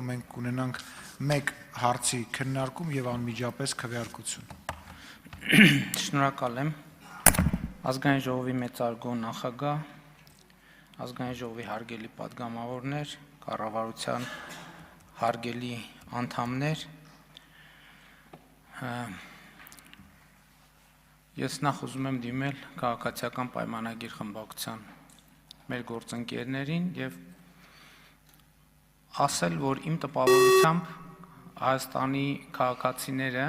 հետո մենք կունենանք մեկ հարցի քննարկում եւ անմիջապես քվեարկություն։ Շնորհակալ եմ։ Ազգային ժողովի մեծարգո նախագահ, ազգային ժողովի հարգելի պատգամավորներ, կառավարության հարգելի անդամներ, ես նախ ուզում եմ դիմել քաղաքացիական պայմանագիր խմբակցության մեր գործընկերներին եւ ասել, որ իմ տպավորությամբ Հայաստանի քաղաքացիները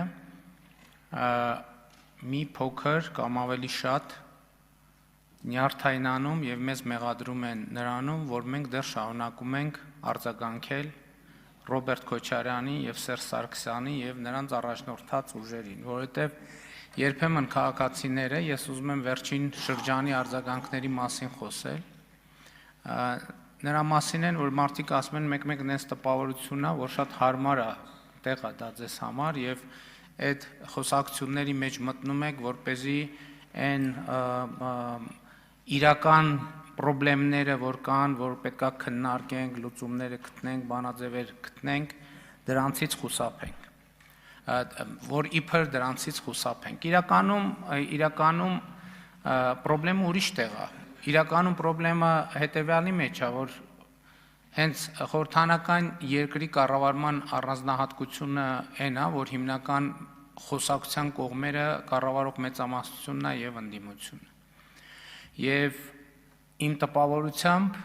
մի փոքր կամ ավելի շատ նյարդայնանում եւ մեզ մեղադրում են նրանում, որ մենք դեռ շարունակում ենք արձագանքել Ռոբերտ Քոչարյանի եւ Սերժ Սարգսյանի եւ նրանց առաջնորդած ուժերին, որովհետեւ երբեմն քաղաքացիները, ես ուզում եմ վերջին շրջանի արձագանքների մասին խոսել, նրա մասին են, որ մարդիկ ասում են մեկ-մեկ նենց տպավորությունն է, որ շատ հարմար է տեղ է դա ձեզ համար եւ այդ խոսակցությունների մեջ մտնում եք, որպեսզի այն իրական խնդիրները, որ կան, որ պետքա քննարկենք, լուծումները գտնենք, բանաձևեր գտնենք, դրանցից խուսափենք, որ իբր դրանցից խուսափենք։ Իրականում խնդրեմը ուրիշ տեղ է։ Իրականում խնդրեմը հետեւյալի մեջ է, որ հենց խորհրդանական երկրի կառավարման առանձնահատկությունը այն է, որ հիմնական խոսակցության կողմերը կառավարող մեծամասնությունն է եւ ընդդիմությունը։ Եվ իմ տպավորությամբ,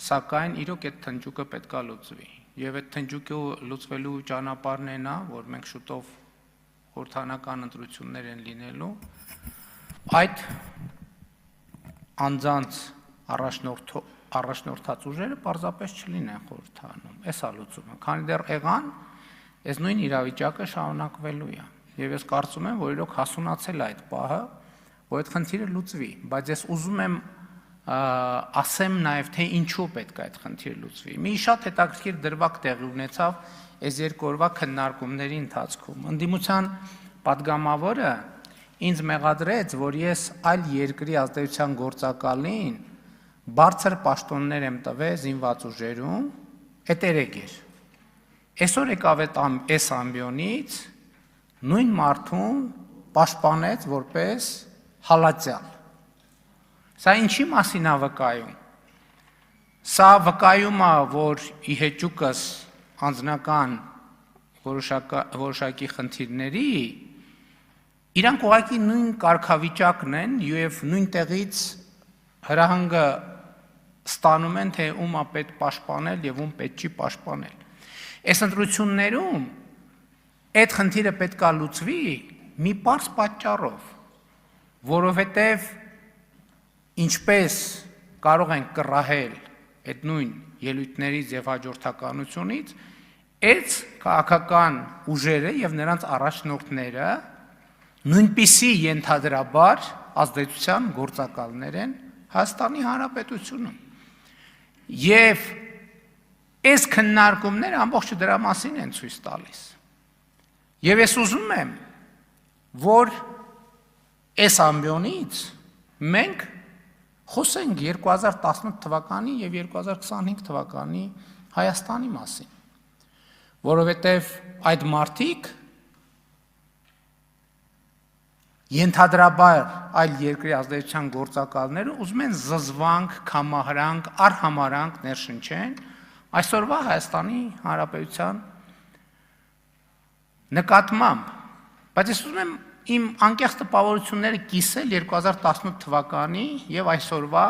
սակայն իրոք այդ թնջուկը պետքա լուծվի։ Եվ այդ թնջուկը լուծվելու ճանապարհն այն է, որ մենք շուտով խորհրդանական ընտրություններ են լինելու, այդ անձանց առաջնորդած ուժերը պարզապես չլինեն խորհրդանում, այս է լուծումը, քանի դեռ եղան, այս նույն իրավիճակը շարունակվելու է, եւ ես կարծում եմ, որ իրոք հասունացել է այդ պահը, որ այդ խնդիրը լուծվի, բայց ես ուզում եմ ասեմ նաեւ, թե ինչու պետք է այդ խնդիրը լուծվի։ Մի շատ հետաքրքիր դրվագ տեղի ունեցավ այս երկու օրվա քննարկումների ընթացքում։ Ընդդիմության պատգամավորը ինձ մեղադրեց, որ ես այլ երկրի ազդեցության գործակալին բարձր պաշտոններ եմ տվել զինված ուժերում, այդ երեկ էր։ Այսօր եկավ այս ամբիոնից նույն մարդուն պաշտպանեց որպես հալածյալ։ Սա ինչի մասին է վկայում։ Սա վկայում է, որ ի հեճուկս անձնական որոշակի խնդիրների իրանք ուղղակի նույն կարգավիճակն են եւ նույն տեղից հրահանգը ստանում են, թե ում է պետք պաշտպանել եւ ում պետք չի պաշտպանել։ Այս ընտրություններում այդ խնդիրը պետքա լուծվի մի պարզ պատճառով, որովհետեւ ինչպես կարող են կռահել այդ նույն ելույթներից եւ հաջորդականությունից, այդ քաղաքական ուժերը եւ նրանց առաջնորդները նույնպիսի ենթադրաբար ազդեցության գործակալներ են Հայաստանի Հանրապետությունում։ Եվ այս քննարկումները ամբողջ դրա մասին են ցույց տալիս։ Եվ ես ուզում եմ, որ այս ամբիոնից մենք խոսենք 2018 թվականի եւ 2025 թվականի Հայաստանի մասին, որովհետեւ այդ մարդիկ ենթադրաբար այլ երկրի ազդեցության գործակալները ուզում են զզվանք, կամահրանք, արհամարանք ներշնչեն այսօրվա Հայաստանի Հանրապետության նկատմամբ, բայց ես ուզում եմ իմ անկեղծ տպավորությունները կիսել 2018 թվականի եւ այսօրվա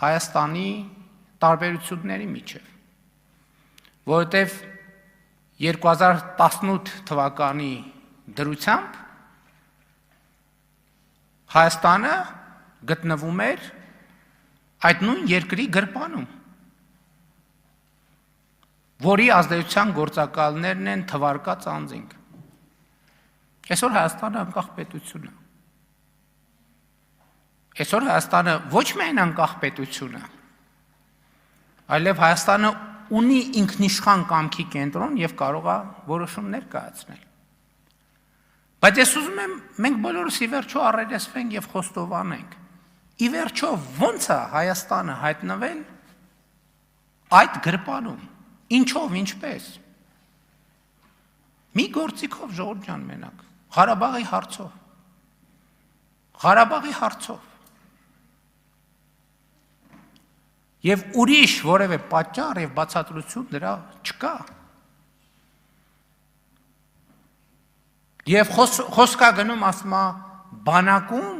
Հայաստանի տարբերությունների միջեւ, որովհետեւ 2018 թվականի դրությամբ Հայաստանը գտնվում էր այդ նույն երկրի գրպանում, որի ազդեցության գործակալներն են թվարկած անձինք։ Այսօր Հայաստանը անկախ պետություն է։ Այսօր Հայաստանը ոչ միայն անկախ պետություն է, այլև Հայաստանը ունի ինքնիշխան կամքի կենտրոն եւ կարող է որոշումներ կայացնել։ Բայց ես ուզում եմ մենք բոլորս ի վերջո առերեսվենք եւ խոստովանենք։ Ի վերջո ո՞նց է Հայաստանը հայտնվել այդ գրպանում, ինչով, ինչպես։ Մի գործիքով ժողովուրդ ջան մենակ, Ղարաբաղի հարցով։ Եվ ուրիշ որևէ պատճառ եւ բացատրություն դրա չկա։ Եվ խոսքա գնում ասում է բանակում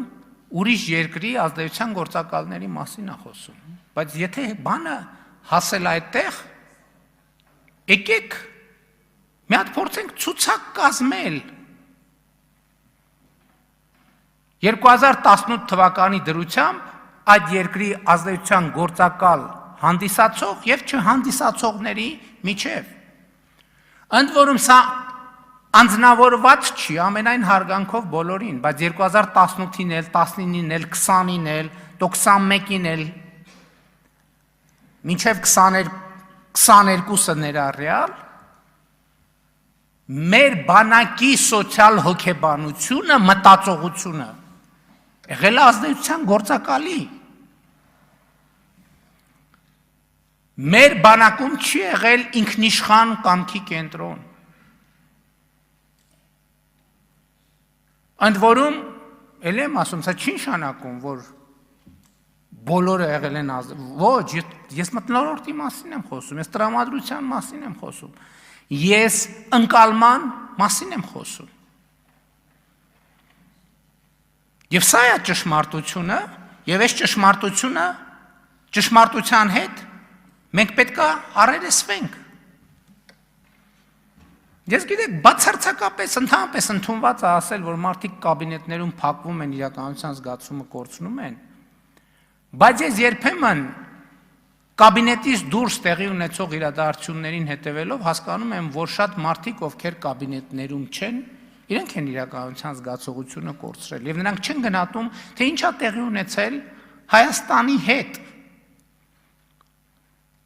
ուրիշ երկրի ազդեցության գործակալների մասին է խոսում։ Բայց եթե բանը հասել այդտեղ, եկեք մի հատ փորձենք ցուցակ կազմել 2018 թվականի դրությամբ այդ երկրի ազդեցության գործակալ հանդիսացող եւ չհանդիսացողների միջև։ Ընդ որում սա անձնավորված չի ամենայն հարգանքով բոլորին, բայց 2018-ին էլ, 19-ին էլ, 20-ին էլ, 21-ին էլ մինչև 22-ը ներառյալ մեր բանակի սոցիալ հոգեբանությունը, մտածողությունը եղել է ազդեցության գործակալի։ Մեր բանակում չի եղել ինքնիշխան կամքի կենտրոն։ Ընդ որում, էլ եմ ասում, սա չի նշանակում, որ բոլորը եղել են ոչ, ես մթնոլորտի մասին եմ խոսում, ես տրամադրության մասին եմ խոսում, ես ընկալման մասին եմ խոսում։ Եվ սա է ճշմարտությունը, եւ այս ճշմարտության հետ մենք պետք է առերեսվենք։ Ես գիտեք, բացարձակապես ընդհանրապես ընդունված է ասել, որ մարդիկ կաբինետներում փակվում են, իրականության զգացումը կորցնում են, բայց ես երբեմն կաբինետից դուրս տեղի ունեցող իրադարձություններին հետևելով հասկանում եմ, որ շատ մարդիկ, ովքեր կաբինետներում չեն, իրենք են իրականության զգացողությունը կորցրել, եւ նրանք չեն գնահատում, թե ինչ է տեղի ունեցել Հայաստանի հետ։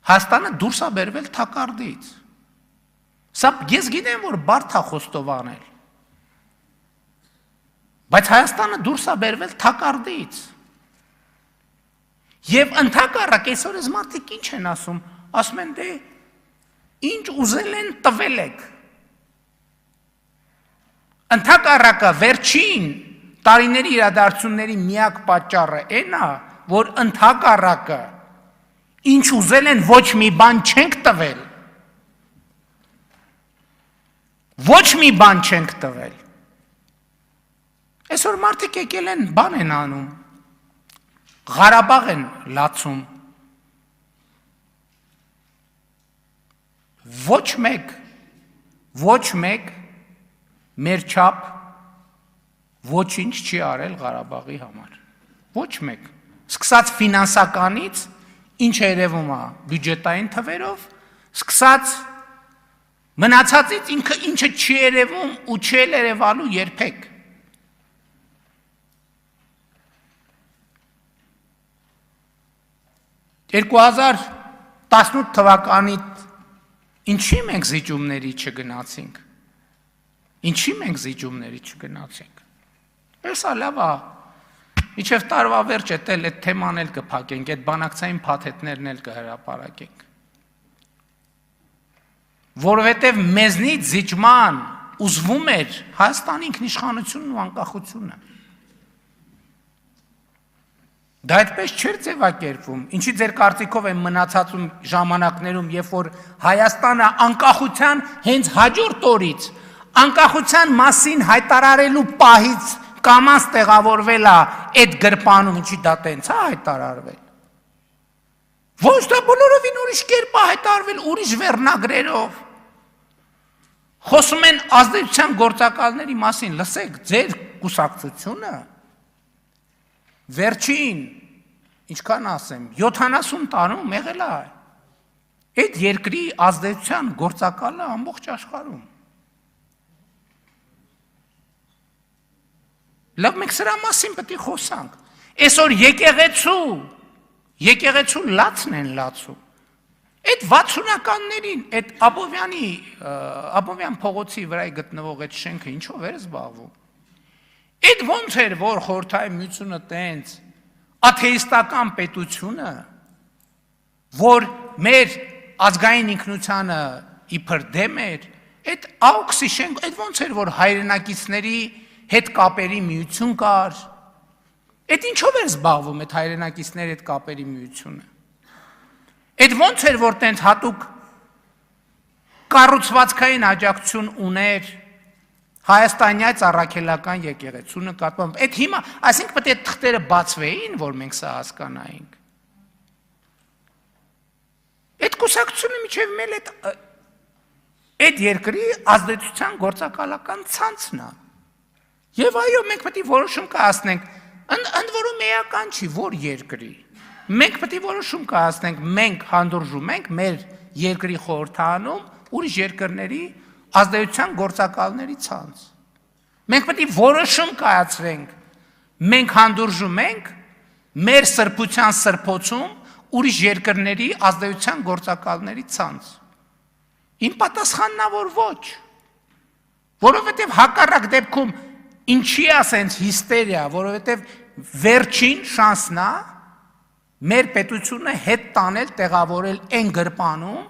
Հայաստանը դուրս է բերվել թակարդից։ Սա ես գիտեմ, որ բարդ է խոստովանել, բայց Հայաստանը դուրս է բերվել թակարդից։ Եվ ընդհակառակ այսօր այս մարդիկ ինչ են ասում, ասում են դե ինչ ուզել են տվել եք։ Ընդհակառակը վերջին տարիների իրադարձությունների միակ պատճառը այն է, որ ընդհակառակը ինչ ուզել են ոչ մի բան չենք տվել։ Ոչ մի բան չենք տվել։ Այսօր մարդիկ եկել են բան են անում, Ղարաբաղ են լացում։ Ոչ մեկ մեր չափ ոչինչ չի արել Ղարաբաղի համար։ Ոչ մեկ։ Սկսած ֆինանսականից, ինչ երևում է բյուջետային թվերով, սկսած մնացածից ինչը չի երևում ու չի երևալու երբեք։ (2018 թվականի ինչի մենք զիջումների չգնացինք։ Էսա լավ է, իջև տարվա վերջ էլ այդ թեման էլ կփակենք, այդ բանակցային փաթեթներն էլ կհրապարակենք։ Որովհետև մեզնից զիջման ուզվում էր Հայաստանի ինքնիշխանությունն ու անկախությունը։ Դա այդպես չէր ձևակերպվում, ինչի ձեր կարծիքով են մնացածում ժամանակներում, երբ որ Հայաստանը անկախության հենց հաջորդ օրից, անկախության մասին հայտարարելու պահից կամաց տեղավորվել է այդ գրպանում, ինչի դա տենց է հայտարարվել։ Ոչ դա բոլորովին ուրիշ կերպ է հայտարարվել, ուրիշ վերնագրերով։ Խոսում են ազդեցության գործակալների մասին, լսեք, ձեր կուսակցությունը վերջին, ինչքան ասեմ, 70 տարում եղել է այդ երկրի ազդեցության գործակալը ամբողջ աշխարհում։ Լավ, մենք սրա մասին պետք է խոսանք։ Այսօր եկեղեցու լացն են լացում։ Այդ 60-ականներին, այդ Աբովյան փողոցի վրա գտնվող այդ շենքը ինչով էր զբաղվում։ Այդ ոնց էր, որ խորհրդային միությունը տենց աթեիստական պետությունը, որ մեր ազգային ինքնությանը իբր դեմ էր, Այդ AUKS-ի շենք, այդ ոնց էր որ հայրենակիցների հետ կապերի միություն կար։ Այդ ինչով էր զբաղվում այդ հայրենակիցների հետ կապերի միությունը։ Այդ ոնց էր որ տենց հատուկ կառուցվածքային աջակցություն ուներ հայաստանյաց առաքելական եկեղեցու նկատմամբ։ Այդ հիմա, այսինքն պետք է թղթերը բացվեին, որ մենք սա հասկանայինք։ Այդ կուսակցությունը միջև մել այդ երկրի ազդեցության գործակալական ցանցն է։ Եվ այո, մենք պետք է որոշում կայացնենք, ընդ որում էական չի, որ երկրի։ Մենք պետք է որոշում կայացնենք, մենք հանդուրժում ենք մեր երկրի խորհրդանում ուրիշ երկրների ազդեցության գործակալների ցանց։ Մենք պետք է որոշում կայացրենք, մենք հանդուրժում ենք մեր սրբության սրբոցում ուրիշ երկրների ազդեցության գործակալների ցանց։ Իմ պատասխանն է որ ոչ։ Որովհետև հակառակ դեպքում ինչի է ասենց հիստերիա, որովհետև վերջին շանսն է մեր պետությունը հետ տանել, տեղավորել այն գրպանում,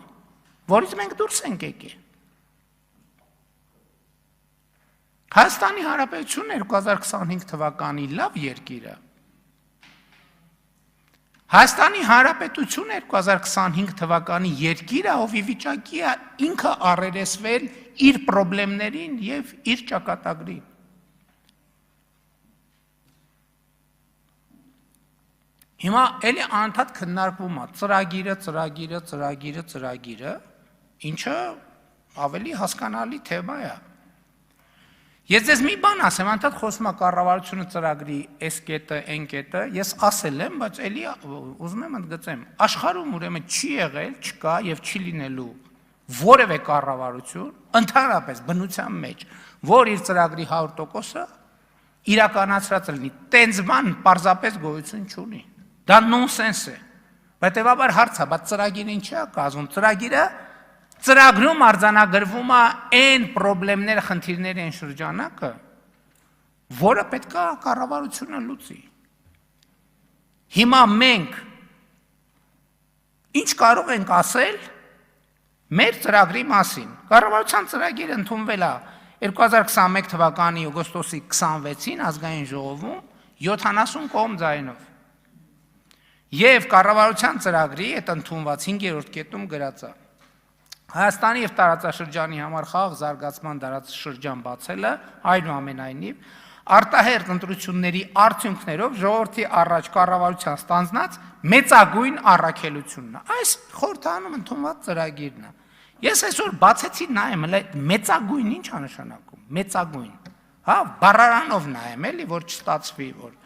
որից մենք դուրս ենք եկել։ Հայաստանի Հանրապետությունը 2025 թվականի լավ երկիր է։ Հայաստանի Հանրապետությունը 2025 թվականի երկիր է, ով ի վիճակի է ինքը առերեսվել իր խնդիրներին եւ իր ճակատագրին։ Հիմա էլի անդադ քննարկվում է ծրագիրը, ինչը ավելի հասկանալի թեմա է։ Ես ձեզ մի բան ասեմ, անդադ խոսում է կառավարությունը ծրագրի այս կետը, այն կետը, ես ասել եմ, բայց էլի ուզում եմ ընդգծեմ, աշխարհում ուրեմն չի եղել, չկա եւ չի լինելու որևէ կառավարություն, ընդհանրապես բնության մեջ, որ իր ծրագրի 100%-ը իրականացրած լինի, տենց բան պարզապես գոյություն չունի։ Դա նոնսենս է։ Հետևաբար հարց է, բայց ծրագիրը ինչ է կազմում։ Ծրագրում արձանագրվում է այն խնդիրները, խնդիրների այն շրջանակը, որը պետք է կառավարությունը լուծի։ Հիմա մենք ինչ կարող ենք ասել մեր ծրագրի մասին։ Կառավարության ծրագիրը ընդունվել է 2021 թվականի օգոստոսի 26-ին ազգային ժողովում 70 կողմ ձայնով։ Եվ կառավարության ծրագրի այդ ընդունված 5-րդ կետում գրած է. Հայաստանի եւ տարածաշրջանի համար խաղաղ զարգացման դարաշրջան բացելը, այնուամենայնիվ, արտահերթ ընտրությունների արդյունքներով ժողովրդի առաջ կառավարության ստանձնած մեծագույն առաքելությունն է։ Այս խորհրդանում ընդունված ծրագիրն է։ Ես այսօր բացեցի նայեմ, մեծագույն ինչ է նշանակում։ Մեծագույն։ Հա, բառարանով նայեմ, էլի, որ չստացվի, որ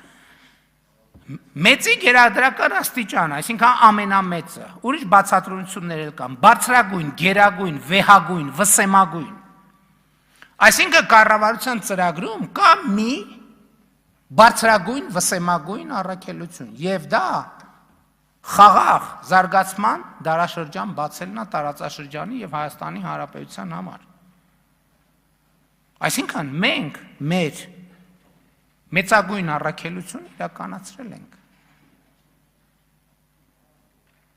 մեծի գերադրական աստիճան, այսինքն ամենամեծը, ուրիշ բացատրություններ էլ կան, բարձրագույն, գերագույն, վեհագույն, վսեմագույն։ Այսինքն կառավարության ծրագրում կա մի բարձրագույն, վսեմագույն առաքելություն, եւ դա խաղաղ զարգացման դարաշրջան բացելն է տարածաշրջանի եւ Հայաստանի Հանրապետության համար։ Այսինքն մենք մեր մեծագույն առաքելություն իրականացրել ենք։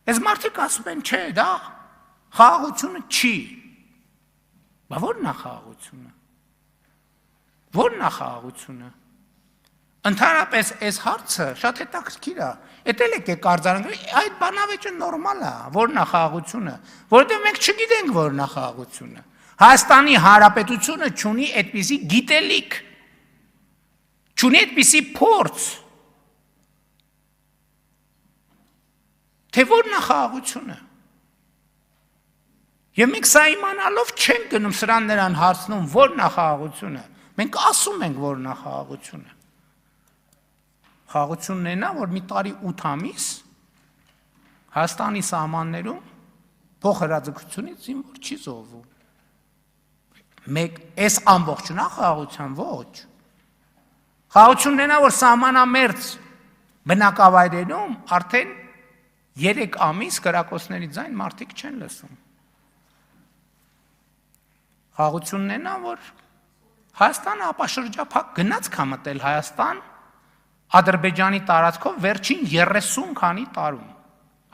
Այս մարդիկ ասում են, չէ, դա խաղաղությունը չի։ Բա ո՞րն է խաղաղությունը։ Ո՞րն է խաղաղությունը։ Ընդհանրապես այս հարցը շատ հետաքրքիր է։ Էդ էլ եկեք արձանագրի, այդ բանավեճը նորմալ է, ո՞րն է խաղաղությունը, որովհետև մենք չգիտենք ո՞րն է խաղաղությունը։ Հայաստանի Հանրապետությունը չունի այդպիսի գիտելիք, չունի այդպիսի փորձ, թե ո՞րն է խաղաղությունը։ Եվ մենք սա իմանալով չենք գնում սրան նրան հարցնում, ո՞րն է խաղաղությունը։ Մենք ասում ենք, ո՞րն է խաղաղությունը։ Խաղաղությունն այն է, որ մի տարի 8 ամիս Հայաստանի սահմաններում փոխհրաձգությունից զինվոր չի զոհվում։ Մեկ այս ամբողջն է խաղաղության ոչ։ Խաղաղությունն այն է, որ սահմանամերձ բնակավայրերում արդեն 3 ամիս կրակոցների ձայն մարդիկ չեն լսում։ Խաղաղությունն այն է, որ Հայաստանը ապաշրջափակ գնաց կամտել Հայաստան Ադրբեջանի տարածքով վերջին 30 քանի տարում։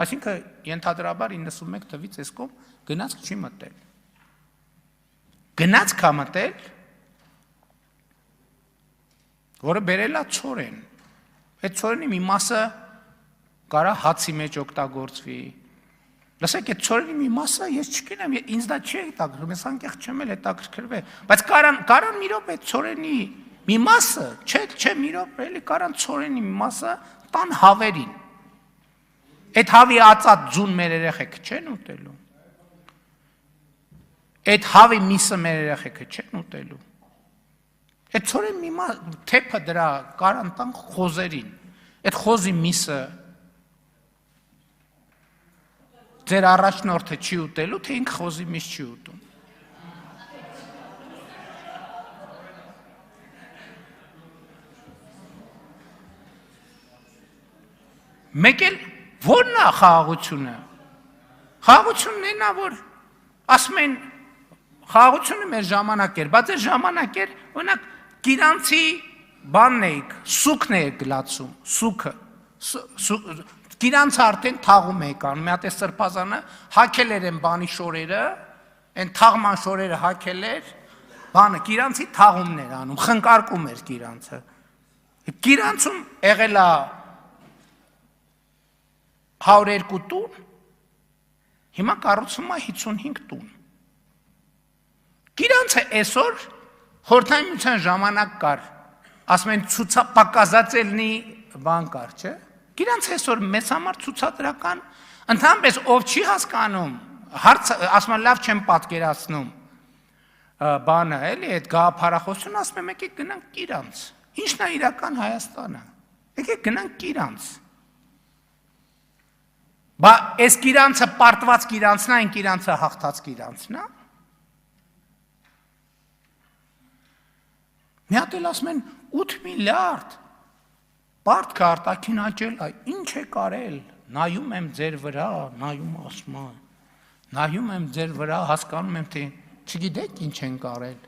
Այսինքն ենթադրաբար 91 թվից այս կողմ գնաց չի մտել։ գնաց կամտել, որը բերել է ծորեն, այդ ծորենի մի մասը կարա հացի մեջ օգտագործվի, լսեք, այդ ծորենի մի մասը, ես չգիտեմ, ինձ դա չի հետաքրքրում, ես անկեղծ չեմ էլ հետաքրքրվել, բայց կարան մի րոպե այդ ծորենի մի մասը, չէ, մի րոպե, էլի կարան ծորենի մի մասը տան հավերին, այդ հավի ածած ձուն մեր երեխեքը չեն ուտելու, այդ հավի միսը մեր երեխեքը չեն ուտելու, այդ ծորեն մի մասը, թեփը դրա կարան տան խոզերին, այդ խոզի միսը ձեր առաջնորդը չի ուտելու, թե ինքը խոզի միս չի ուտում։ Մեկ էլ ո՞րն է խաղաղությունը։ Խաղաղությունն էն է, որ ասում են խաղաղությունը մեր ժամանակ էր, բայց այդ ժամանակ էր, օրինակ գիրանցի բանն էիք, սուքն էիք գլացում, սուքը, գիրանցը արդեն թաղում էիք անում, մի հատ է սրբազանը հակել էր են բանի շորերը, են թաղման շորերը հակել էր, բանը գիրանցի թաղումն էր անում, խնկարկում էր գիրանցը։ Գիրանցում եղել է 102 տուն, հիմա կառուցվում է 55 տուն։ Գիրանցը այսօր Խորհրդային Միության ժամանակ կար, ասում են պակասած ելնի բան կար, չէ՞։ Գիրանց այսօր մեծ համար ցուցադրական, ընդհանրապես ով չի հասկանում, ասում են լավ չեմ պատկերացնում, բանը էլի այդ գաղափարախոսությունը, ասում եմ եկեք գնանք Գիրանց, ինչն է իրական Հայաստանը, եկեք գնանք Գիրանց, բա այս Գիրանցը պարտված Գիրանցն է, այն Գիրանցը հաղթած Գիրանցն է, մի հատ էլ ասում են 8 միլիարդ Բարդ կարտակին աճել, ինչ է կարել, նայում եմ ձեր վրա, նայում ասում եմ, նայում եմ ձեր վրա, հասկանում եմ, թե չգիտեք ինչ են կարել։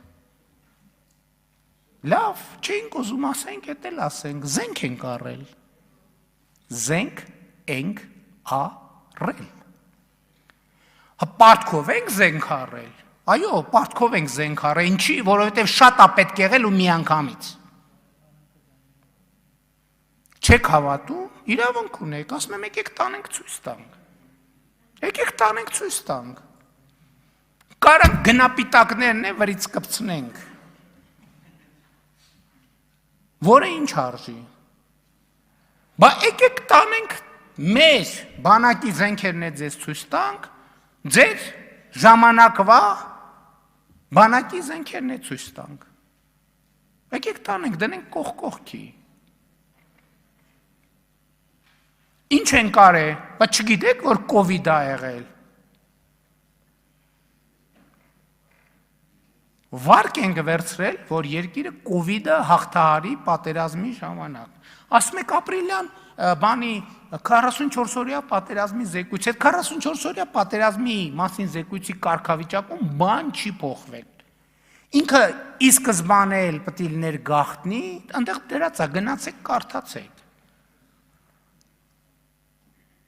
Լավ, չենք ուզում ասենք, էդ էլ ասենք, զենք են կարել։ Զենք ենք արել։ Պարտքով ենք զենք արել։ Այո, պարտքով ենք զենք արել, ինչի, որովհետև շատ է պետք եղել ու միանգամից։ Չեք հավատում, իրավունք ունեք, ասում եմ եկեք տանենք ցույց տանք։ Եկեք տանենք ցույց տանք։ Կարանք գնապիտակներն է վրից կպցնենք։ Որը ինչ արժի։ Բա եկեք տանենք մեր բանակի զենքերն է ձեզ ցույց տանք, ձեր ժամանակվա բանակի զենքերն է ցույց տանք։ Եկեք տանենք, դնենք կողքի։ Ինչ են կարել, բայց չգիտեք, որ կովիդ է եղել։ Վարկ ենք վերցրել, որ երկիրը կովիդը հաղթահարի պատերազմի ժամանակ։ Ասում եք ապրիլյան բանի 44 օրյա պատերազմի զեկույց, այդ 44 օրյա պատերազմի մասին զեկույցի կարգավիճակում բան չի փոխվել։ Ինքը ի սկզբանե էլ պետք է լիներ գաղտնի, այնտեղ դրած է, գնացեք կարդացեք։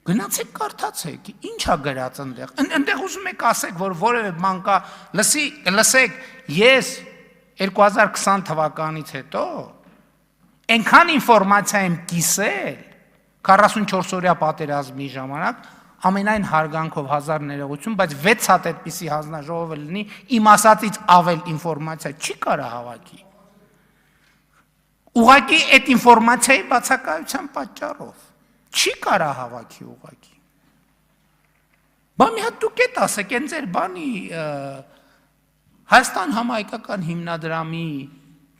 Գնացեք կարդացեք, ինչ է գրած այնտեղ։ Այնտեղ ուզում եք ասեք, որ որևէ բան կա, լսեք, ես 2020 թվականից հետո այնքան ինֆորմացիա եմ կիսել 44 օրյա պատերազմի ժամանակ, ամենայն հարգանքով 1000 ներողություն, բայց 6 հատ այդպիսի հանձնաժողովը լինի, իմ ասածից ավել ինֆորմացիա չի կարա հավաքի։ Ուղղակի այդ ինֆորմացիայի բացակայության պատճառով չի կարա հավաքի ուղղակի։ Բա մի հատ դուք եք ասեք, այն ձեր բանի Հայաստան համահայկական հիմնադրամի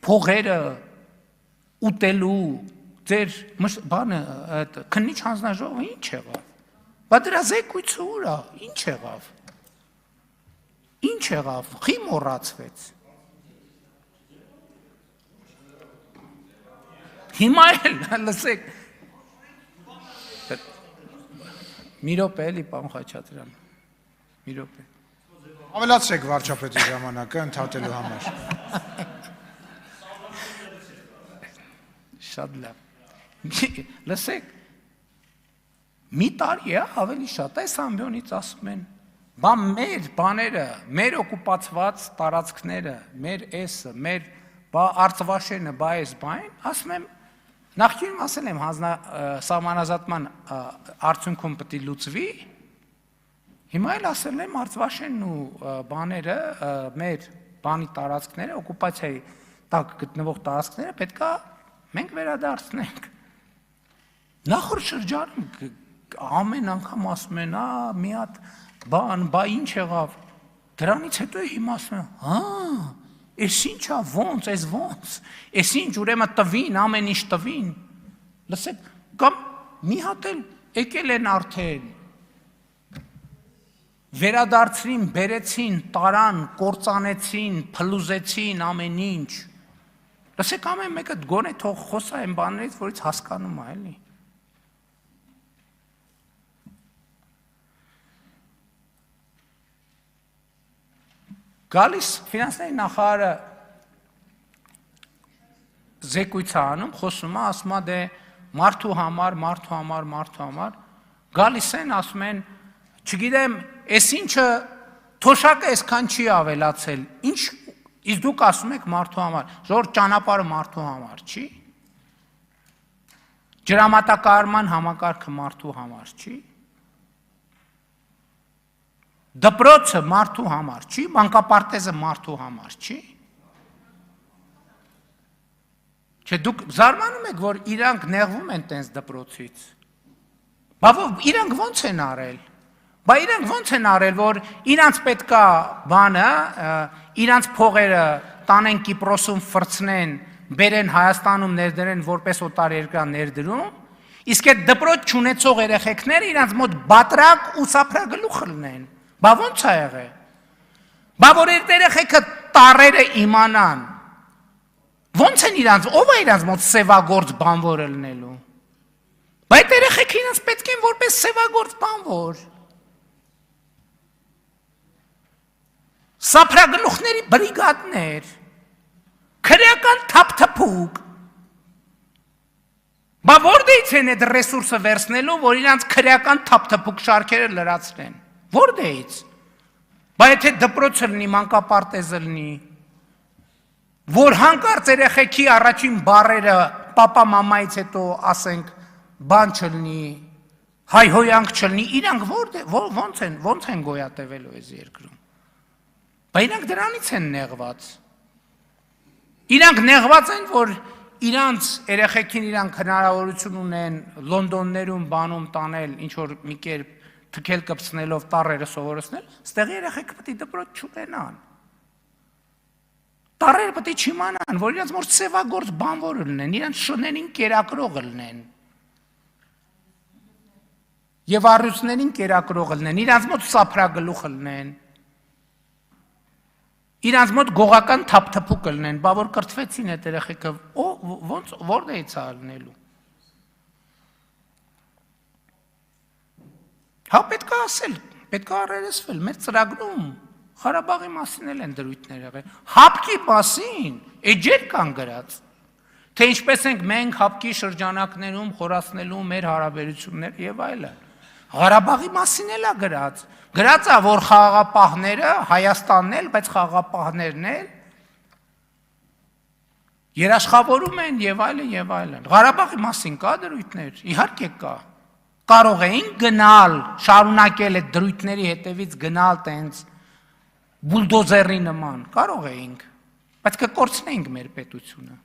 փողերը ուտելու ձեր բանը քննիչ հանձնաժողովը ինչ եղավ։ Բա դրա զեկույցը ուր է, ինչ եղավ։ Ինչ եղավ, խի մոռացվեց։ Հիմա էլ լսեք մի րոպե էլի պարոն Խաչատրյան, մի րոպե։ Ավելացրեք վարչապետի ժամանակը ընդհատելու համար։ Շատ լավ։ Լսեք, մի տարի է ավելի շատ, այս ամբյոնից ասում են, բան մեր բաները, մեր օկուպացված տարածքները, մեր էսը, մեր Արցվաշենը, այս բան, ասում եմ, նախկինում ասել եմ սահմանազատման արդյունքում պետք է լուծվի, հիմա էլ ասել եմ Արցվաշենն ու բաները, մեր բանի տարածքները, օկուպացիայի տակ գտնվող տարածքները պետք է մենք վերադարձնենք։ Նախորդ շրջանում ամեն անգամ ասում են, մի հատ բան, ինչ եղավ, դրանից հետո հիմա ասում են, Էս ինչա, ոնց, էս ինչ ուրեմն տվին, ամեն ինչ տվին, լսեք, կամ մի հատ էլ եկել են արդեն, վերադարձրին, բերեցին, տարան, կործանեցին, փլուզեցին, ամեն ինչ, լսեք ամեն մեկը գոնե թող խոսա այն բաներից, որից հասկանում է, էլի։ Գալիս ֆինանսների նախարարը զեկույց է անում, խոսում է, ասում է դե մարդու համար, գալիս են, ասում են, չգիտեմ, այս ինչը թոշակը այսքան չի ավելացել, ինչ, իսկ դուք ասում եք մարդու համար, որ ճանապարհը մարդու համար չի, ջրամատակարարման համակարգը մարդու համար չի, դպրոցը մարդու համար չի, մանկապարտեզը մարդու համար չի։ Չէ, դուք զարմանում եք, որ իրանք նեղվում են տենց դպրոցից։ Բա իրանք ոնց են արել։ Որ իրանք պետքա բանը, իրանք փողերը տանեն Կիպրոսում ֆրցնեն, բերեն Հայաստանում ներդրեն որպես օտար երկրա ներդրում, իսկ այդ դպրոց չունեցող երեխեքները իրանք մոտ բատրակ ու սափրագլուխ լնեն։ Բա ոնց է եղել։ Բա որ երեխեքը տառերը իմանան։ Ոնց են իրանք, ով է իրանք մոտ սևագործ բանվոր լնելու։ Բա այդ երեխեքը իրանք պետք են որպես սևագործ բանվոր։ Սափրագլուխների բրիգադներ, քրեական թափթփուկ։ Բա որտեղից են այդ ռեսուրսը վերցնելու, որ իրանք քրեական թափթփուկ շարքերը լրացնեն։ Որտեղից։ Բա եթե դպրոցը լինի, մանկապարտեզը լինի, որ հանկարծ երեխեքի առաջին բառերը պապա մամայից հետո ասենք բան չլինի, հայհոյանք չլինի, իրանք ոնց են գոյատևելու այս երկրում։ Բա իրանք դրանից են նեղված։ Իրանք նեղված են, որ իրանք երեխեքին իրանք հնարավորություն ունեն Լոնդոններում բանում տանել, ինչ որ մի կերպ թքել կպցնելով տառերը սովորեցնել, ստեղ երեխեքը պետք է դպրոց չունենան։ Տառերը պետք է չիմանան, որ իրանք մոտ սևագործ բանվոր լինեն, իրանք շներին կերակրող լինեն։ Եվ առյուծներին կերակրող լինեն, իրանք մոտ սափրագլուխ լինեն։ Իրանք մոտ գողական թափթփուկ լինեն, բա որ կրթվեցին այդ երեխեքը, ոնց որտեղից է լինելու։ Հա պետք է ասել, պետք է առերեսվել, մեր ծրագրում Ղարաբաղի մասին էլ են դրույթներ եղել, հապկի մասին էջեր կան գրած, թե ինչպես ենք մենք հապկի շրջանակներում խորացնելու մեր հարաբերություններ եւ այլն։ Ղարաբաղի մասին էլ է գրած է, որ խաղաղապահները Հայաստանն էլ, բայց խաղաղապահներն էլ երաշխավորում են եւ այլն։ Ղարաբաղի մասին կա դրույթներ, իհարկե կա։ Կարող էին գնալ, շարունակել այդ դրույթների հետևից գնալ տենց բուլդոզերի նման, կարող էինք, բայց կկորցնենք մեր պետությունը։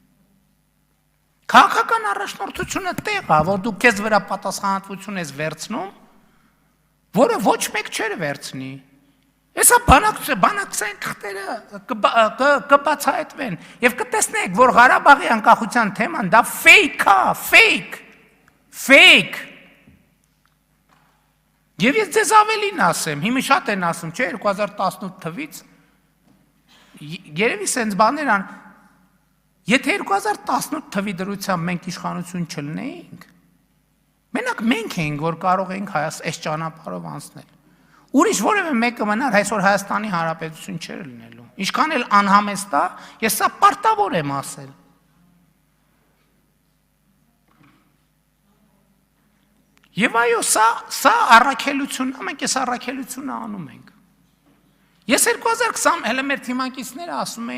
Քաղաքական առաջնորդությունը տեղ է, որ դու քեզ վրա պատասխանատվություն ես վերցնում, որը ոչ մեկ չէր վերցնի։ Հեսա բանակցային թղթերը կբացահայտվեն եւ կտեսնեք, որ Ղարաբաղի անկախության թեման դա fake է։ Եվ ես ձեզ ավելին ասեմ, հիմա շատ են ասում, չէ, 2018 թվից, երևի սենց բաներ ան, եթե 2018 թվի դրությամբ մենք իշխանություն չլնեինք, մենակ մենք էինք, որ կարող էինք այս ճանապարհով անցնել։ Ուրիշ որևէ մեկը մնար այսօր Հայաստանի Հանրապետություն չէր լինելու։ Ինչքան էլ անհամեստ է, ես սա պարտավոր եմ ասել։ Եվ այո, սա առաքելությունն է, մենք այս առաքելությունը անում ենք։ Ես 2020 հələ մեր թիմակիցները ասում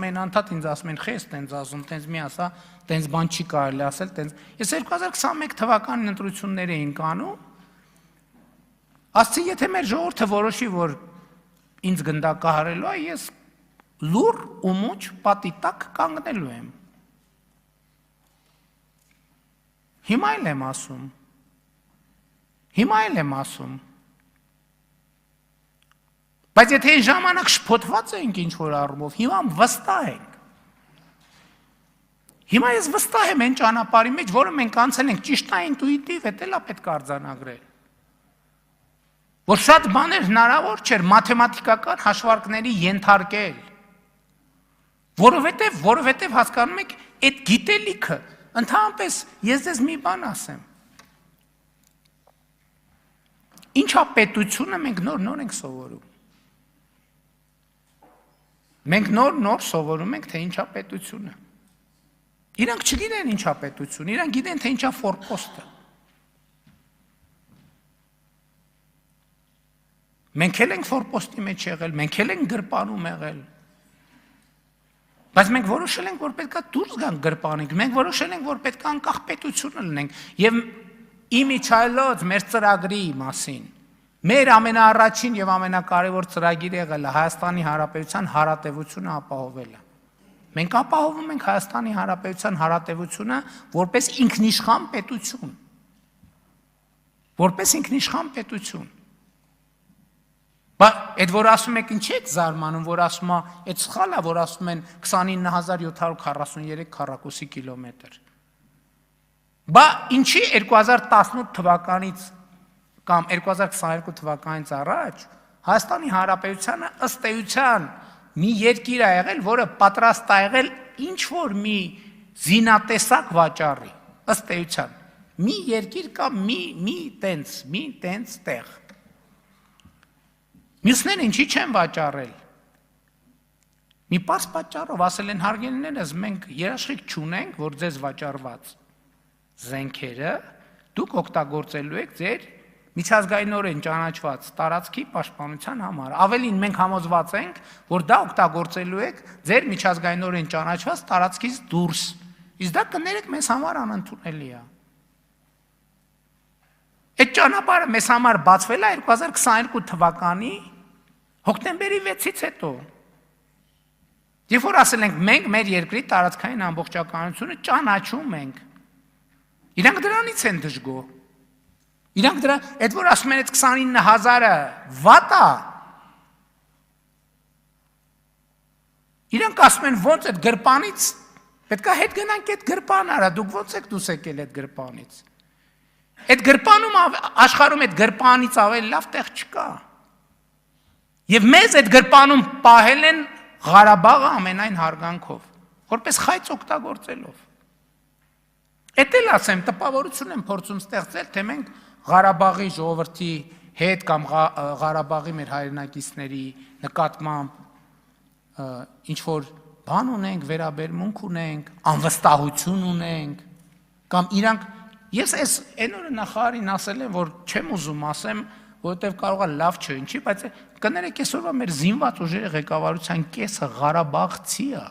էին անդադ ինձ ասում են խես տենց ասում, տենց մի ասա, տենց բան չի կարելի ասել, տենց։ Ես 2021 թվականին ընտրություններ էինք անում։ Ասացի, եթե մեր ժողովուրդը որոշի, որ ինձ գնդակահարելու է, ես լուր ու մուչ պատի տակ կանգնելու եմ։ Հիմա էլ եմ ասում։ Բայց եթե այն ժամանակ շփոթված էինք ինչ-որ առումով, հիմա վստահ ենք։ Հիմա ես վստահ եմ այն ճանապարհի մեջ, որը մենք անցել ենք, ճիշտ է ինտուիտիվ, դա էլ է պետք արձանագրել։ Որ շատ բաներ հնարավոր չէր մաթեմատիկական հաշվարկների ենթարկել։ Որովհետև հասկանում եք, այդ գիտելիքը, ընդհանրապես ես ձեզ մի բան ասեմ։ Ինչա պետությունը մենք նոր ենք սովորում։ Մենք նոր սովորում ենք, թե ինչա պետությունը։ Իրանք չգիտեն ինչա պետություն, իրանք գիտեն, թե ինչա ֆորպոստը։ Մենք էլ ենք ֆորպոստի մեջ եղել, մենք էլ ենք գրպանում եղել։ Բայց մենք որոշել ենք, որ պետքա դուրս գանք գրպանից, մենք որոշել ենք, որ պետքա անկախ պետություն լինենք, եւ իմիջայլոց մեր ծրագրի մասին։ Մեր ամենաառաջին եւ ամենակարևոր ծրագիրը եղել է Հայաստանի Հանրապետության հարատեվությունը ապահովելը։ Մենք ապահովում ենք Հայաստանի Հանրապետության հարատեվությունը որպես ինքնիշխան պետություն։ Որպես ինքնիշխան պետություն։ Բայց այդ որ ասում եք ինչի եք զարմանում, որ ասում է, այդ սխալ է, որ ասում են 29743 քառակուսի կիլոմետր։ Բա ինչի 2018 թվականից կամ 2022 թվականից առաջ Հայաստանի Հանրապետությանը ըստ էության մի երկիր է եղել, որը պատրաստ է եղել ինչ որ մի զինատեսակ վաճառի, ըստ էության։ Մի երկիր կամ մի տենց տեղ։ Մյուսները ինչի չեն վաճառել։ Մի պարզ պատճառով ասել են հարգելիներս, մենք երաշխիք չունենք, որ ձեզ վաճառված զենքերը դուք օգտագործելու եք ձեր միջազգայինորեն ճանաչված տարածքի պաշտպանության համար։ Ավելին մենք համոզված ենք, որ դա օգտագործելու եք ձեր միջազգայինորեն ճանաչված տարածքից դուրս։ Իսկ դա կներեք մեզ համար անընդունելի է։ Այդ ճանապարհը մեզ համար բացվել է 2022 թվականի հոկտեմբերի 6-ից հետո։ Երբ որ ասել ենք մենք մեր երկրի տարածքային ամբողջականությունը ճանաչում ենք։ Իրանք դրանից են դժգոհ։ Իրանք դրա, այդ որ ասում են այդ 29000-ը վատ է։ Իրանք ասում են ոնց այդ գրպանից պետքա հետ գնանք այդ գրպան արա, դուք ոնց եք դուս եկել այդ գրպանից։ Այդ գրպանում աշխարհում այդ գրպանից ավելի լավ տեղ չկա։ Եվ մեզ այդ գրպանում պահել են Ղարաբաղը ամենայն հարգանքով, որպես խայծ օգտագործելով։ Էդ էլ ասեմ, տպավորություն եմ փորձում ստեղծել, թե մենք Ղարաբաղի ժողովրդի հետ կամ Ղարաբաղի մեր հայրենակիցների նկատմամբ ինչ որ բան ունենք, վերաբերմունք ունենք, անվստահություն ունենք, կամ իրանք ես այն օրը նախարարին ասել եմ, որ չեմ ուզում ասեմ, որովհետև կարող է լավ չէ, ինչի, բայց կներեք այսօրվա մեր զինված ուժերի ղեկավարության կեսը Ղարաբաղցի է։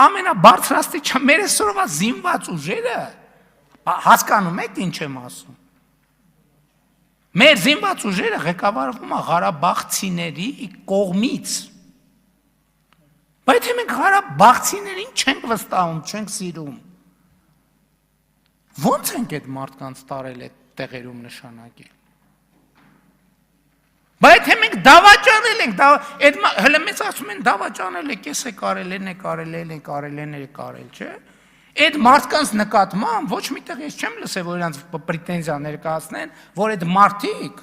Ամենաբարձրաստիճան մեր այսօրվա զինված ուժերը հասկանում եք ինչ եմ ասում։ Մեր զինված ուժերը ղեկավարվում է Ղարաբաղցիների կողմից։ Բայց մենք Ղարաբաղցիներին չենք վստահում, չենք սիրում։ Ոնց ենք այդ մարդկանց տարել այդ տեղերում նշանակել։ Բայց մենք դավաճանել ենք, հələ մեզ ասում են դավաճանել եք, էս է կարել, են է կարել, չէ։ Այդ մարդկանց նկատմամբ ոչ միտեղ ես չեմ լսել, որ իրանց պրետենզիա ներկայացնեն, որ այդ մարդիկ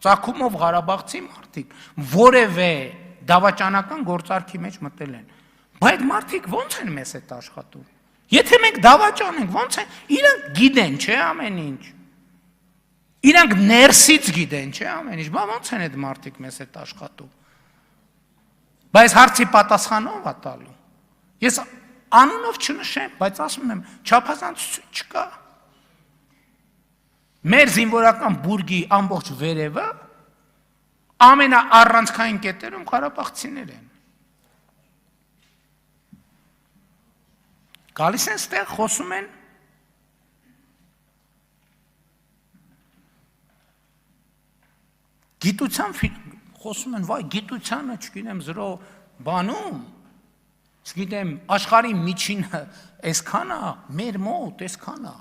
ծագումով Ղարաբաղցի մարդիկ որևէ դավաճանական գործարքի մեջ մտել են։ Բայց մարդիկ ո՞նց են մեզ հետ աշխատում։ Եթե մենք դավաճանենք, ո՞նց են, իրանք գիտեն, չէ, ամեն ինչ։ Իրանք ներսից գիտեն, չէ, ամեն ինչ, բա ո՞նց են այդ մարդիկ մեզ հետ աշխատում։ Բայց հարցի պատասխանով է տալու։ Ես անունով չնշեմ, բայց ասում եմ, չափազանցություն չկա։ Մեր զինվորական բուրգի ամբողջ վերևը ամենաառանցքային կետերում ղարաբաղցիներ են։ Գալիս են ստեղ, խոսում են գիտության, խոսում են, վայ, գիտությանը, չգիտեմ, զրո բանում, չգիտեմ, աշխարհի միջինը այսքան է, մեր մոտ այսքան է։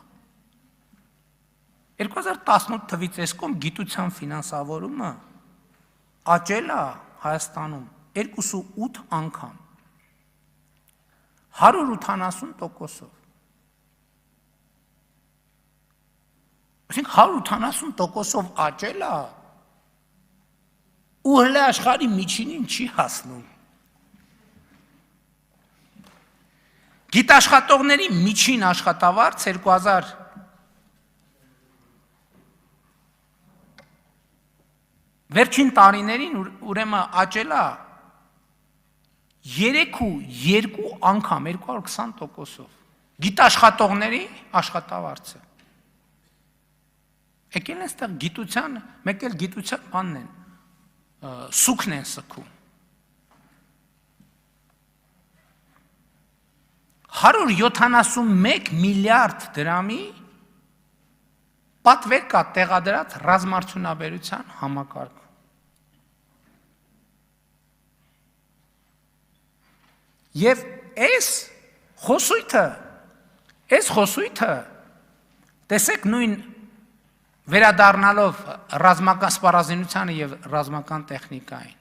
2018 թվից այսքոմ գիտության ֆինանսավորումը աճել է Հայաստանում 2.8 անգամ, 180%-ով։ Այսինքն 180%-ով աճել է ու հələ աշխարհի միջինին չի հասնում։ Գիտաշխատողների միջին աշխատավարձ 2000 վերջին տարիներին ուրեմն աճել է 3.2 անգամ 220%-ով գիտաշխատողների աշխատավարձը։ Եկել են ստեղ գիտության, մեկ էլ գիտության բանն են, սուքն են սքում։ 171 միլիարդ դրամի պատվեր կա տեղադրած ռազմարդյունաբերության համակարգում։ Եվ այս խոսույթը, տեսեք նույն վերադառնալով ռազմական սպառազինությանը եւ ռազմական տեխնիկային,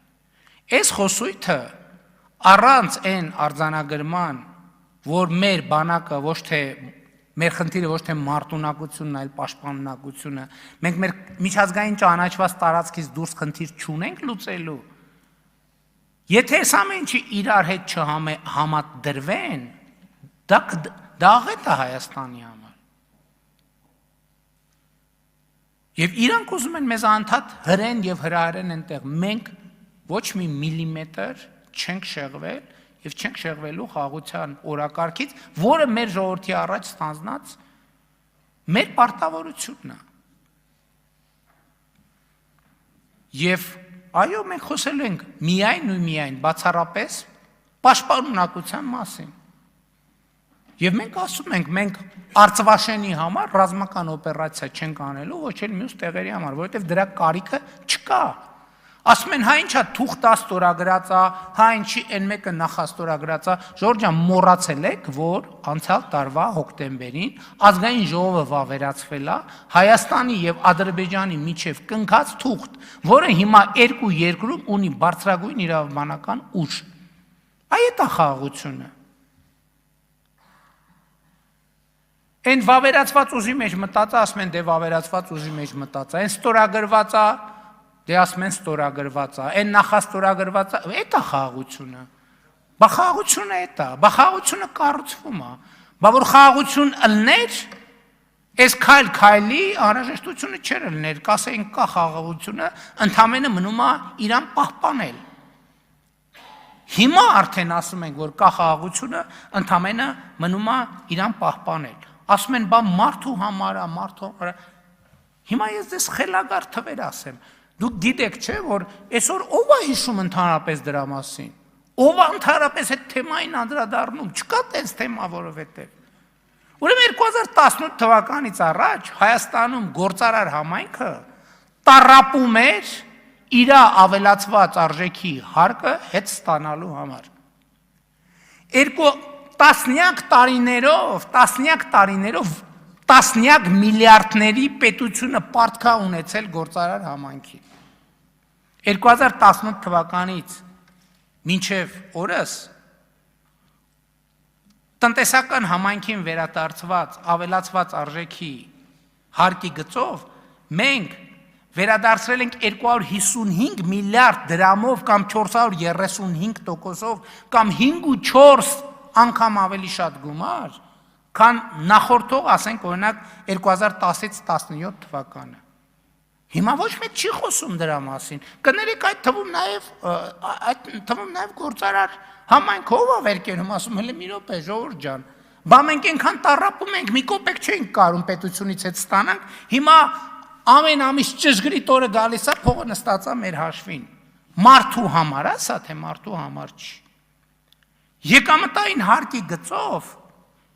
այս խոսույթը առանց այն արձանագրման, որ մեր բանակը ոչ թե մեր խնդիրը ոչ թե մարտունակությունն, այլ պաշտպանունակությունը, մենք մեր միջազգային ճանաչված տարածքից դուրս խնդիր չունենք լուծելու։ Եթե այս ամենը իրար հետ չհամադրվեն, դա աղետ է Հայաստանի համար։ Եվ իրանք ուզում են մեզ անդադ հրեն եւ հրահրեն այնտեղ, մենք ոչ մի միլիմետր չենք շեղվել եւ չենք շեղվելու խաղաղության օրակարգից, որը մեր ժողովրդի առաջ ստանձնած մեր պարտավորությունն է։ Եվ այո, մենք խոսելու ենք միայն բացառապես պաշտպանունակության մասին։ Եվ մենք ասում ենք, մենք Արցվաշենի համար ռազմական օպերացիա չենք անելու, ոչ էլ մյուս տեղերի համար, որովհետև դրա կարիքը չկա։ Ասում են, հա ինչա թուղթա ստորագրած է, հա ինչի այն մեկը նախաստորագրած է, Ժորժ ջան, մոռացել եք, որ անցյալ տարվա հոկտեմբերին ազգային ժողովը վավերացվել է Հայաստանի եւ Ադրբեջանի միջև կնքած թուղթ, որը հիմա երկու երկրում ունի բարձրագույն իրավաբանական ուժ։ Այդ է խաղաղությունը։ Այն վավերացված ուժի մեջ մտածա, ասում են, դե վավերացված ուժի մեջ մտածա, այն ստորագրված է, դե ասում են ստորագրված է, այն նախաստորագրված է, այդ է խաղաղությունը։ Բա խաղաղությունը այդ է, բա խաղաղությունը կառուցվում է։ Բա որ խաղաղություն ըլներ, այս քայլի անհրաժեշտությունը չէր ըլներ, կասեին կա խաղաղությունը, ընդամենը մնում է իրան պահպանել։ Հիմա արդեն ասում ենք, որ կա խաղաղությունը, ընդամենը մնում է իրան պահպանել։ Ասում են, բա մարդու համար է, մարդու համար է։ Հիմա ես դες խելագար թվեր ասեմ։ Դուք գիտեք, չէ, որ այսօր ով է հիշում ընդհանրապես դրա մասին։ Ով է ընդհանրապես այդ թեմային անդրադառնում, չկա տես թեմա որովհետև։ Ուրեմն 2018 թվականից առաջ Հայաստանում գործարար համայնքը տառապում էր իր ավելացված արժեքի հարկը հետ ստանալու համար։ Տասնյակ տարիներով տասնյակ միլիարդների պետությունը պարտքա ունեցել գործարար համայնքի։ 2018 թվականից մինչև օրս տնտեսական համայնքին վերադարձված ավելացված արժեքի հարկի գծով մենք վերադարձրել ենք 255 միլիարդ դրամով կամ 435%-ով կամ 5.4 անգամ ավելի շատ գումար, քան նախորդող, ասենք օրինակ 2010-ից 17 թվականը։ Հիմա ոչ մեկ չի խոսում դրա մասին։ Կներեք այդ թվում նաև գործարար համայնքով ով վերկենում, ասում հələ մի րոպե, Ժողովուրդ ջան, բա մենք այնքան տառապում ենք, մի կոպեկ չենք կարում պետությունից հետ ստանանք, հիմա ամեն ամիս ճշգրիտ օրը գալիս է, փողը նստած է մեր հաշվին։ Մարդու համար է, սա թե մարդու համար չի։ Եկամտային հարկի գծով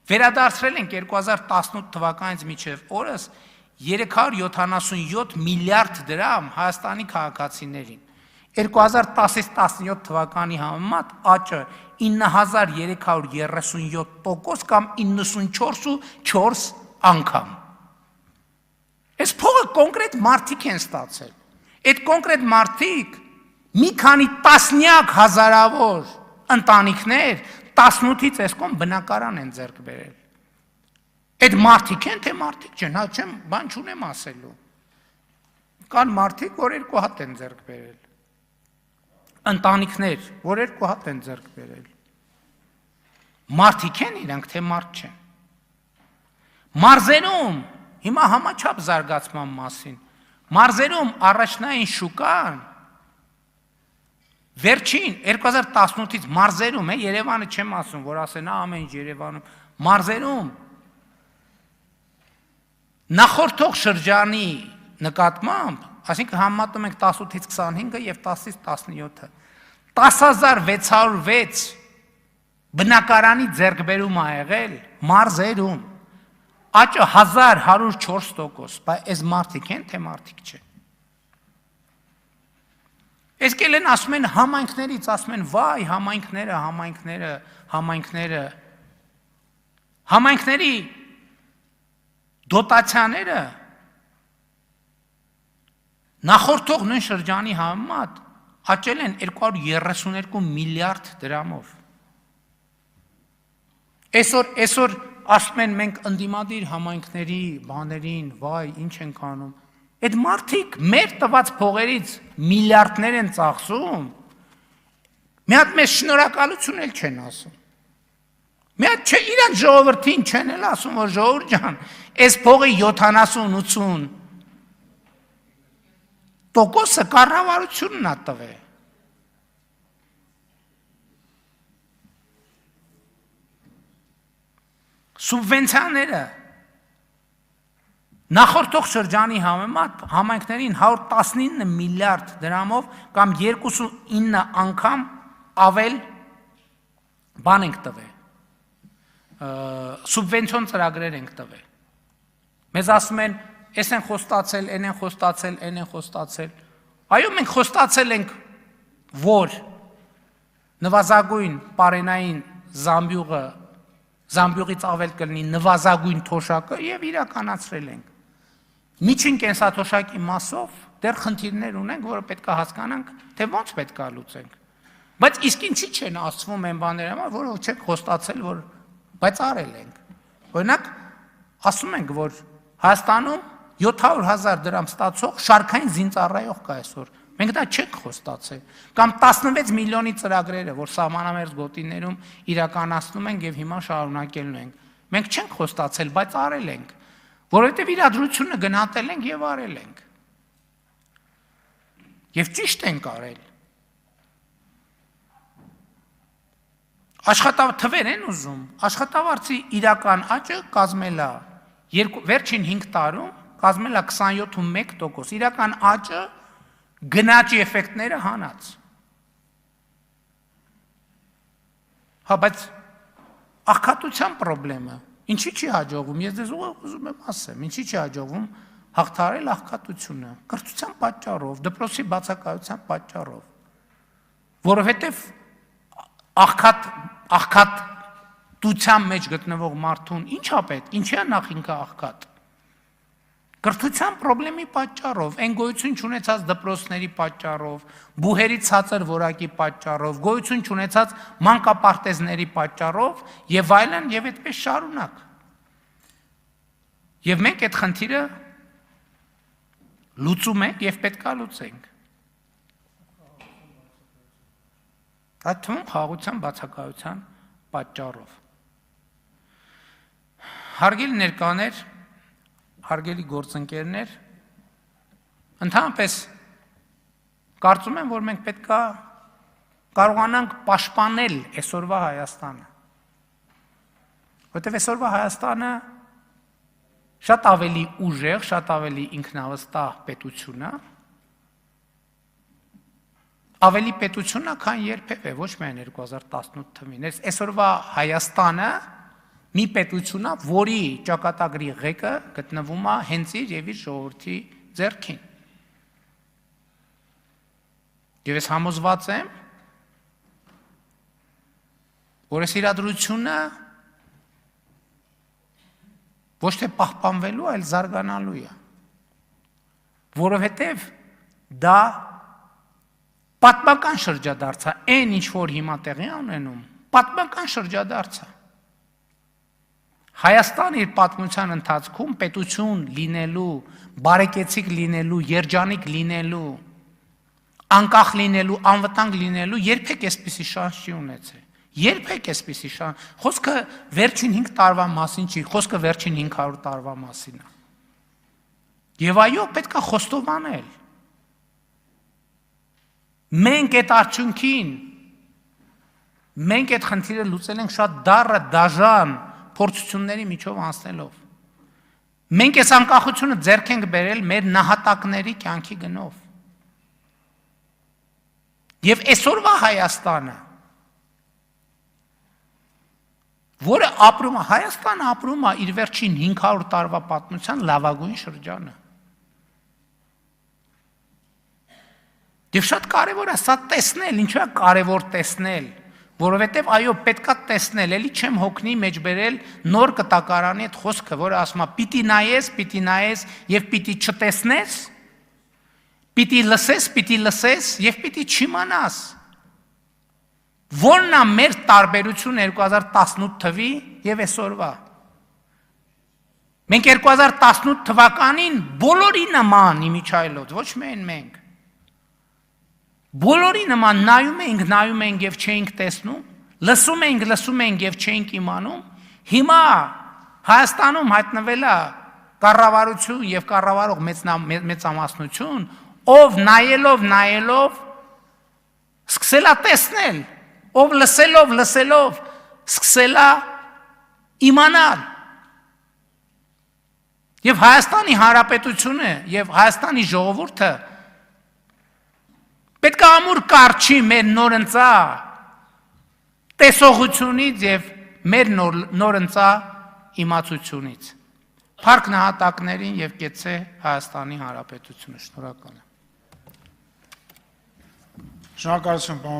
վերադարձրել ենք 2018 թվականից մինչև օրս 377 միլիարդ դրամ Հայաստանի քաղաքացիներին։ 2010-17 թվականի համեմատ աճը 9337% կամ 94.4 անգամ։ Այս փողը կոնկրետ մարդիկ են ստացել։ Այդ կոնկրետ մարդիկ մի քանի տասնյակ հազարավոր ընտանիքներ 18-ից այսքան բնակարան են ձեռք բերել։ Այդ մարդիկ են, թե մարդիկ չեն, հա չեմ, բան չունեմ ասելու։ Կան մարդիկ, որ 2 հատ են ձեռք բերել։ Ընտանիքներ, որ 2 հատ են ձեռք բերել։ Մարդիկ են իրանք, թե մարդ չեն։ Մարզերում, հիմա համաչափ զարգացման մասին, մարզերում առաջնային շուկան վերջին 2018-ից մարզերում է, Երևանը չեմ ասում, որ ասեն ամեն ինչ Երևանում, մարզերում նախորդող շրջանի նկատմամբ, այսինքն համեմատում ենք 18-ից 25-ը եւ 10-ից 17-ը, 10606 բնակարանի ձեռքբերում ա եղել մարզերում, աճը 1104%, բայց այս մարդիկ են, թե մարդիկ չեն։ Այս կելեն ասում են համայնքներից, ասում են վայ համայնքների դոտացիաները նախորդող նույն շրջանի համեմատ աճել են 232 միլիարդ դրամով։ Այսօր ասում են մենք ընդդիմադիր համայնքների բաներին, վայ, ինչ ենք անում։ Այդ մարդիկ մեր տված փողերից միլիարդներ են ծախսում, մի հատ մեզ շնորհակալություն էլ չեն ասում։ Մի հատ չէ, իրանք ժողովրդին չեն էլ ասում, որ ժողովուրդ ջան, այս փողի 70-80%-ը կառավարությունն ա տվել։ Սուբվենցիաները նախորդող շրջանի համեմատ համայնքներին 119 միլիարդ դրամով կամ 29 անգամ ավել բան ենք տվել, սուբվենցիոն ծրագրեր ենք տվել։ Մեզ ասում են, այս են խոստացել, այն են խոստացել, այն են խոստացել։ Այո, մենք խոստացել ենք, որ նվազագույն պարենային Զամբյուղից ավել կլինի նվազագույն թոշակը եւ իրականացրել ենք։ Միջին կենսաթոշակի մասով դեռ խնդիրներ ունենք, որը պետք է հասկանանք, թե ոնց պետք է լուծենք։ Բայց իսկ ինչի չեն ասվում այն բաները, որը չեք խոստացել, որ բայց արել ենք։ Օրինակ, ասում ենք, որ Հայաստանում 700,000 դրամ ստացող շարքային զինծառայող կա այսօր։ Մենք դա չենք խոստացել։ Կամ 16 միլիոնի ծրագրերը, որ սահմանամերձ գոտիներում իրականացնում ենք եւ հիմա շարունակելու ենք։ Մենք չենք խոստացել, բայց արել ենք, որովհետեւ իրադրությունը գնահատել ենք եւ արել ենք։ Եվ ճիշտ ենք արել։ Աշխատավարձեր են ուզում։ Աշխատավարձի իրական աճը կազմել է վերջին 5 տարում կազմել է 27.1%, իրական աճը գնաճի էֆեկտները հանած։ Հա, բայց աղքատության խնդրը, ինչի՞ չի հաջողվում, ես դες ուզում եմ ասեմ, ինչի՞ չի հաջողվում հաղթահարել աղքատությունը, կրթության պատճառով, դպրոցի բացակայության պատճառով, որովհետև աղքատության մեջ գտնվող մարդուն ի՞նչ է պետք, ինչի՞ է նախ ինքը աղքատ։ Կրթության խնդրի պատճառով, այն գոյություն չունեցած դպրոցների պատճառով, բուհերի ցածր որակի պատճառով, գոյություն չունեցած մանկապարտեզների պատճառով եւ այլն եւ այդպես շարունակ։ Եվ մենք այդ խնդիրը լուծում ենք եւ պետքա լուծենք։ Այդ թվում խաղաղության բացակայության պատճառով։ Հարգելի ներկաներ, հարգելի գործընկերներ, ընդհանրապես կարծում եմ, որ մենք պետքա կարողանանք պաշտպանել այսօրվա Հայաստանը։ Որտեղ այսօրվա Հայաստանը շատ ավելի ուժեղ, շատ ավելի ինքնավստահ պետությունը, ավելի պետությունն է, քան երբևէ, ոչ միայն 2018 թվին։ Այսօրվա Հայաստանը մի պետություն է, որի ճակատագրի ղեկը գտնվում է հենց իր եւ իր ժողովրդի ձեռքին։ Եվ ես համոզված եմ, որ այս իրադրությունը ոչ թե պահպանվելու, այլ զարգանալու է, որովհետև դա պատմական շրջադարձ է, այն ինչ որ հիմա տեղի է ունենում, պատմական շրջադարձ է։ Հայաստանը իր պատմության ընթացքում պետություն լինելու, բարեկեցիկ լինելու, երջանիկ լինելու, անկախ լինելու, անվտանգ լինելու երբեք այսպիսի շանս չի ունեցել։ Երբեք այսպիսի շանս, խոսքը վերջին 5 տարվա մասին չի, խոսքը վերջին 500 տարվա մասին է։ Եվ այո, պետք է խոստովանել։ Մենք այդ արդյունքին, մենք այդ խնդիրը լուծել ենք շատ դառը, դաժան փորձությունների միջով անցնելով։ Մենք այս անկախությունը ձեռք ենք բերել մեր նահատակների կյանքի գնով։ Եվ այսօրվա Հայաստանը, որը ապրում է, Հայաստանը ապրում է իր վերջին 500 տարվա պատմության լավագույն շրջանը։ Եվ շատ կարևոր է սա տեսնել, ինչու է կարևոր տեսնել, որովհետև այո, պետքա տեսնել, էլի չեմ հոգնի մեջ բերել նոր կտակարանի այդ խոսքը, որը ասում է պիտի նայես եւ պիտի չտեսնես, պիտի լսես եւ պիտի չիմանաս։ Որն է մեր տարբերություն 2018 թվի եւ այսօրվա։ Մենք 2018 թվականին բոլորի նման իմիջայլոց, ոչ միայն մենք։ Բոլորի նման նայում ենք եւ չէինք տեսնում, լսում ենք եւ չէինք իմանում։ Հիմա Հայաստանում հայտնվել է կառավարություն եւ կառավարող մեծամասնություն, ով նայելով սկսել է տեսնել, ով լսելով սկսել է իմանալ։ Եվ Հայաստանի Հանրապետությունը եւ Հայաստանի ժողովուրդը պետք է ամուր կարճի մեր նորընծա տեսողությունից եւ մեր նորընծա իմացությունից։ Փառք նահատակներին եւ կեցցե Հայաստանի Հանրապետությունը։ Շնորհակալ եմ։ Շնորհակալություն,